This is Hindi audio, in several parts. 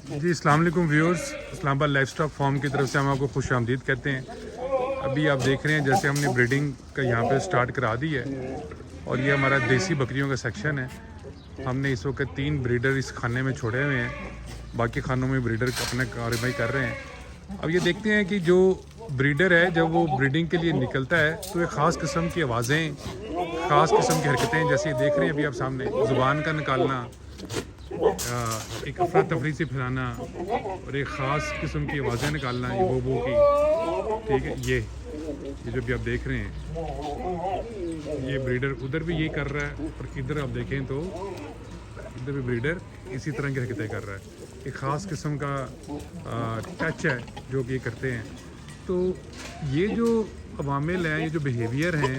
जी अस्सलाम वालेकुम viewers, Islamabad livestock farm की तरफ से हम आपको खुश आमदीद कहते हैं। अभी आप देख रहे हैं जैसे हमने ब्रीडिंग का यहाँ पे स्टार्ट करा दी है और ये हमारा देसी बकरियों का सेक्शन है। हमने इस वक्त 3 ब्रीडर इस खाने में छोड़े हुए हैं, बाकी खानों में ब्रीडर अपने कार्रवाई कर रहे हैं। अब ये देखते हैं कि जो ब्रीडर है जब वो ब्रीडिंग के लिए निकलता है तो एक ख़ास किस्म की आवाज़ें, ख़ास किस्म की हरकतें, जैसे देख रहे हैं अभी आप सामने, ज़ुबान का निकालना, एक अफरा तफरी से फैलाना और एक ख़ास किस्म की आवाज़ें निकालना, ये वो की, ठीक है। ये जो भी आप देख रहे हैं ये ब्रीडर उधर भी यही कर रहा है और इधर आप देखें तो इधर भी ब्रीडर इसी तरह की हरकतें कर रहा है। एक ख़ास किस्म का टच है जो कि ये करते हैं। तो ये जो अवामिल हैं, ये जो बिहेवियर हैं,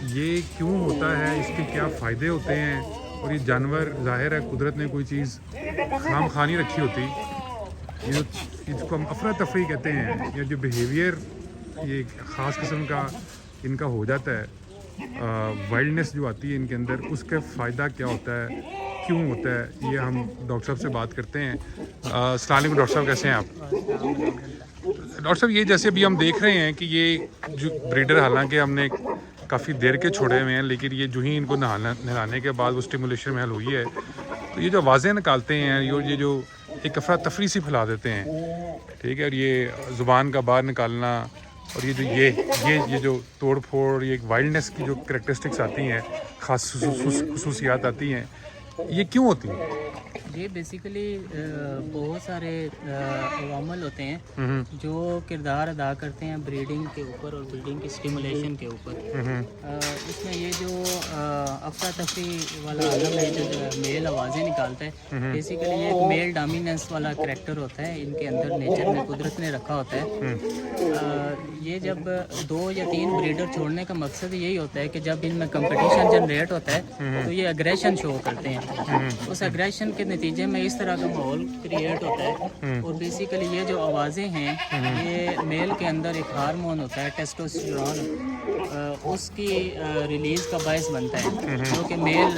ये क्यों होता है, इसके क्या फ़ायदे होते हैं, और ये जानवर ज़ाहिर है कुदरत ने कोई चीज़ खाम खा नहीं रखी होती। ये जो इसको हम अफरा तफरी कहते हैं, या जो बिहेवियर ये ख़ास किस्म का इनका हो जाता है, वाइल्डनेस जो आती है इनके अंदर, उसका फ़ायदा क्या होता है, क्यों होता है, ये हम डॉक्टर साहब से बात करते हैं। अस्सलाम वालेकुम डॉक्टर साहब, कैसे हैं आप? डॉक्टर साहब, ये जैसे अभी हम देख रहे हैं कि ये जो ब्रीडर, हालांकि हमने काफ़ी देर के छोड़े हुए हैं, लेकिन ये जो ही इनको नहलाने के बाद वो स्टिमुलेशन महल हुई है, तो ये जो आवाज़ें निकालते हैं, ये जो एक अफरा तफरी सी फैला देते हैं, ठीक है। और ये ज़ुबान का बाहर निकालना और ये जो जो तोड़ फोड़, ये एक वाइल्डनेस की जो करैक्टरिस्टिक्स आती हैं, ख़ास खसूसियात आती हैं, ये क्यों होती हैं? ये बेसिकली बहुत सारे अवामल होते हैं जो किरदार अदा करते हैं ब्रीडिंग के ऊपर और ब्रीडिंग की स्टिमुलेशन के ऊपर। इसमें ये जो अफरा तफरी वाला आलम है, जो मेल आवाज़ें निकालता है, बेसिकली ये एक मेल डोमिनेंस वाला करैक्टर होता है, इनके अंदर नेचर में कुदरत ने रखा होता है। ये जब 2 या 3 ब्रीडर छोड़ने का मकसद यही होता है कि जब इनमें कंपटीशन जनरेट होता है तो ये अग्रेशन शो करते हैं। उस अग्रेशन के नतीजे में इस तरह का माहौल क्रिएट होता है। और बेसिकली ये जो आवाज़ें हैं, ये मेल के अंदर एक हार्मोन होता है टेस्टोस्टेरोन, उसकी रिलीज़ का बायस बनता है, जो कि मेल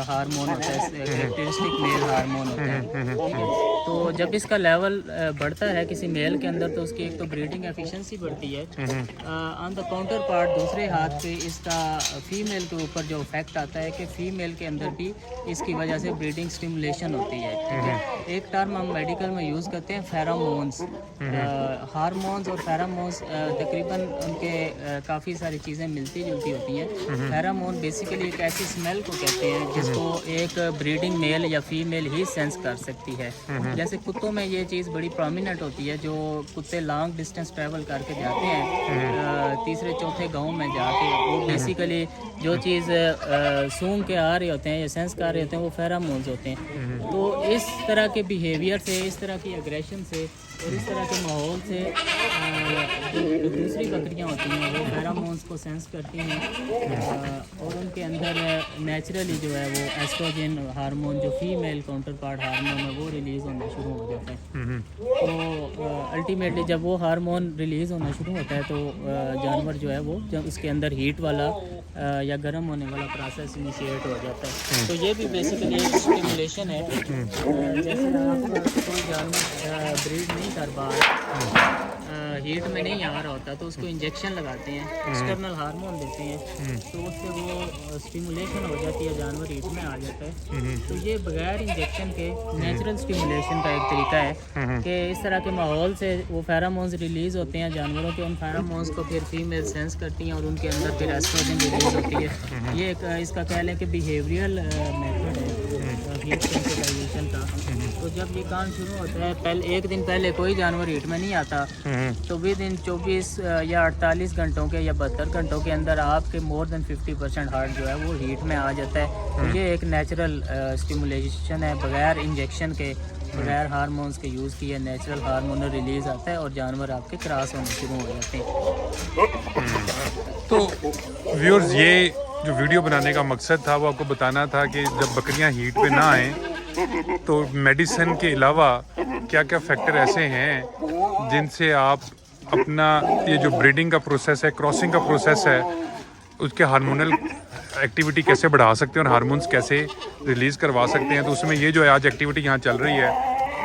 हार्मोन होता है, कैरेक्टरिस्टिक मेल हार्मोन होता है, ठीक है। तो जब इसका लेवल बढ़ता है किसी मेल के अंदर तो उसकी एक तो ब्रीडिंग एफिशिएंसी बढ़ती है। ऑन द काउंटर पार्ट, दूसरे हाथ पे इसका फीमेल के ऊपर जो इफेक्ट आता है कि फीमेल के अंदर भी इसकी वजह से ब्रीडिंग स्टिमुलेशन होती है, ठीक है। एक टर्म हम मेडिकल में यूज़ करते हैं फेरोमोन्स। हार्मोन्स और फेरोमोन्स तकरीबन उनके काफ़ी सारी चीज़ें मिलती जुलती होती हैं। फेरोमोन बेसिकली एक ऐसी स्मेल को कहते हैं जिसको एक ब्रीडिंग मेल या फीमेल ही सेंस कर सकती है। जैसे कुत्तों में ये चीज़ बड़ी प्रोमिनेंट होती है, जो कुत्ते लॉन्ग डिस्टेंस ट्रैवल करके जाते हैं तीसरे चौथे गांव में जाके, वो बेसिकली जो चीज़ सूंघ के आ रहे होते हैं या सेंस कर रहे होते हैं, वो फेरोमोन्स होते हैं। तो इस तरह के बिहेवियर से, इस तरह की एग्रेशन से और इस तरह के माहौल से जो दूसरी बकरियां होती हैं वो फेरोमोन्स को सेंस करती हैं और उनके अंदर नेचुरली जो है वो एस्ट्रोजन हार्मोन, जो फीमेल काउंटर पार्ट हार्मोन है, वो रिलीज़ होना शुरू हो जाता है। तो अल्टीमेटली जब वो हार्मोन रिलीज़ होना शुरू होता है तो जानवर जो है वो, जब उसके अंदर हीट वाला या गर्म होने वाला प्रोसेस इनिशिएट हो जाता है। तो ये भी बेसिकली एक स्टिमुलेशन है। जैसे आप कोई जानवर ब्रीड नहीं कर पा रहा, हीट में नहीं आ रहा होता, तो उसको इंजेक्शन लगाते हैं, एक्सटर्नल हार्मोन देते हैं, तो उससे वो स्टिमुलेशन हो जाती है, जानवर हीट में आ जाता है। तो ये बगैर इंजेक्शन के नेचुरल स्टिमुलेशन का एक तरीका है कि इस तरह के माहौल से वो फेरोमोन्स रिलीज़ होते हैं जानवरों के, उन फेरोमोन्स को फिर फीमेल सेंस करती हैं और उनके अंदर फिर एस्ट्रोजन रिलीज़ होती है। ये एक इसका कह लें कि बिहेवियरल मेथड है हीट सेंसिटाइजेशन का। तो जब ये काम शुरू होता है, पहले एक दिन पहले कोई जानवर हीट में नहीं आता, तो विद इन 24 या 48 घंटों के या 72 घंटों के अंदर आपके मोर देन 50% हार्ट जो है वो हीट में आ जाता है। तो ये एक नेचुरल स्टिमुलेशन है, बगैर इंजेक्शन के, बगैर हार्मोन्स के यूज़ किए, नेचुरल हार्मोन रिलीज़ आता है और जानवर आपके क्रॉस होने शुरू हो जाते हैं। तो व्यूअर्स, ये जो वीडियो बनाने का मकसद था वो आपको बताना था कि जब बकरियां हीट पे ना आएँ तो मेडिसिन के अलावा क्या क्या फैक्टर ऐसे हैं जिनसे आप अपना ये जो ब्रीडिंग का प्रोसेस है, क्रॉसिंग का प्रोसेस है, उसके हार्मोनल एक्टिविटी कैसे बढ़ा सकते हैं और हार्मोन्स कैसे रिलीज़ करवा सकते हैं। तो उसमें ये जो है आज एक्टिविटी यहाँ चल रही है,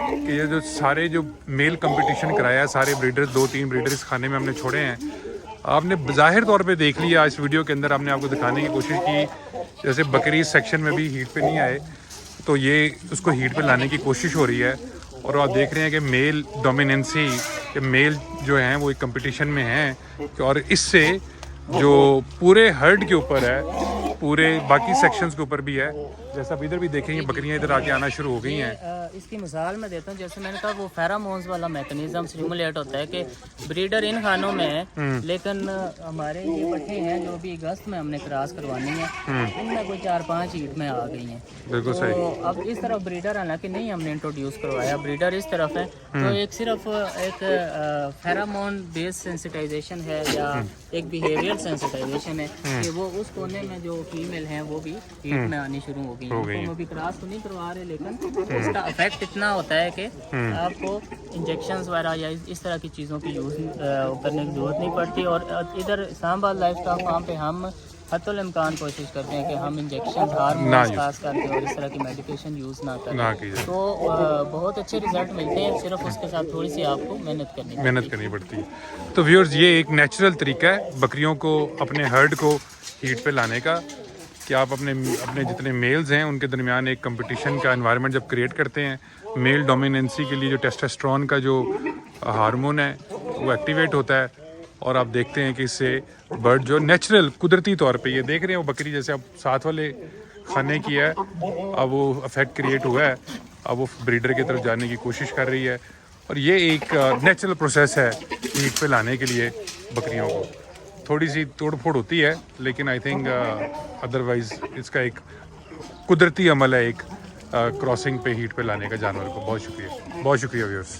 कि ये जो सारे जो मेल कंपटीशन कराया है, सारे ब्रीडर्स 2-3 ब्रीडर इस खाने में हमने छोड़े हैं, आपने ज़ाहिर तौर पे देख लिया। इस वीडियो के अंदर हमने आपको दिखाने की कोशिश की जैसे बकरी सेक्शन में भी हीट पे नहीं आए, तो ये उसको हीट पे लाने की कोशिश हो रही है। और आप देख रहे हैं कि मेल डोमिनेंसी के मेल जो हैं वो एक कंपटीशन में हैं, और इससे जो पूरे हर्ड के ऊपर है, पूरे बाकी सेक्शंस के ऊपर भी है। जैसा आप इधर भी देखेंगे बकरियां इधर आके आना शुरू हो गई हैं। इसकी मिसाल मैं देता हूँ, जैसे मैंने कहा वो फेरामोन्स वाला मैकेनिज्म स्टिमुलेट होता है कि ब्रीडर इन खानों में है, लेकिन हमारे ये पट्टे हैं जो भी अगस्त में हमने क्रॉस करवानी है, इनमें कोई 4-5 हीट में आ गई हैं। बिल्कुल सही। तो अब इस तरफ ब्रीडर हालांकि नहीं हमने इंट्रोड्यूस करवाया, ब्रीडर इस तरफ है, तो एक सिर्फ एक फेरामोन बेस्ड सेंसिटाइजेशन है या एक बिहेवियर सेंसिटाइजेशन है कि वो उस कोने में जो फीमेल हैं वो भी हीट में आनी शुरू हो गई हैं। तो हम अभी क्रॉस तो नहीं करवा रहे, लेकिन इसका इफेक्ट इतना होता है कि आपको इंजेक्शंस वगैरह या इस तरह की चीज़ों की यूज़ करने की जरूरत नहीं पड़ती। और इधर इस्लामाबाद लाइफ स्टॉक फार्म पे हम हत्तुल इम्कान कोशिश करते हैं कि हम इंजेक्शन हार्मोन्स खास करके और इस तरह की मेडिकेशन यूज़ ना करें, तो बहुत अच्छे रिजल्ट मिलते हैं। सिर्फ उसके साथ थोड़ी सी आपको मेहनत करनी पड़ती है। तो व्यूअर्स, ये एक नेचुरल तरीका है बकरियों को, अपने हर्ड को हीट पे लाने का, कि आप अपने जितने मेल्स हैं उनके दरमियान एक कंपटीशन का एनवायरनमेंट जब क्रिएट करते हैं, मेल डोमिनेंसी के लिए जो टेस्टोस्टेरोन का जो हार्मोन है वो एक्टिवेट होता है, और आप देखते हैं कि इससे बर्ड जो नेचुरल कुदरती तौर पे, ये देख रहे हैं वो बकरी जैसे अब साथ वाले खाने की है, अब वो इफेक्ट क्रिएट हुआ है, अब वो ब्रीडर की तरफ जाने की कोशिश कर रही है। और ये एक नेचुरल प्रोसेस है हीट पे लाने के लिए बकरियों को। थोड़ी सी तोड़ फोड़ होती है, लेकिन आई थिंक अदरवाइज इसका एक कुदरती अमल है, एक क्रॉसिंग पे हीट पे लाने का जानवर को। बहुत शुक्रिया व्यूअर्स।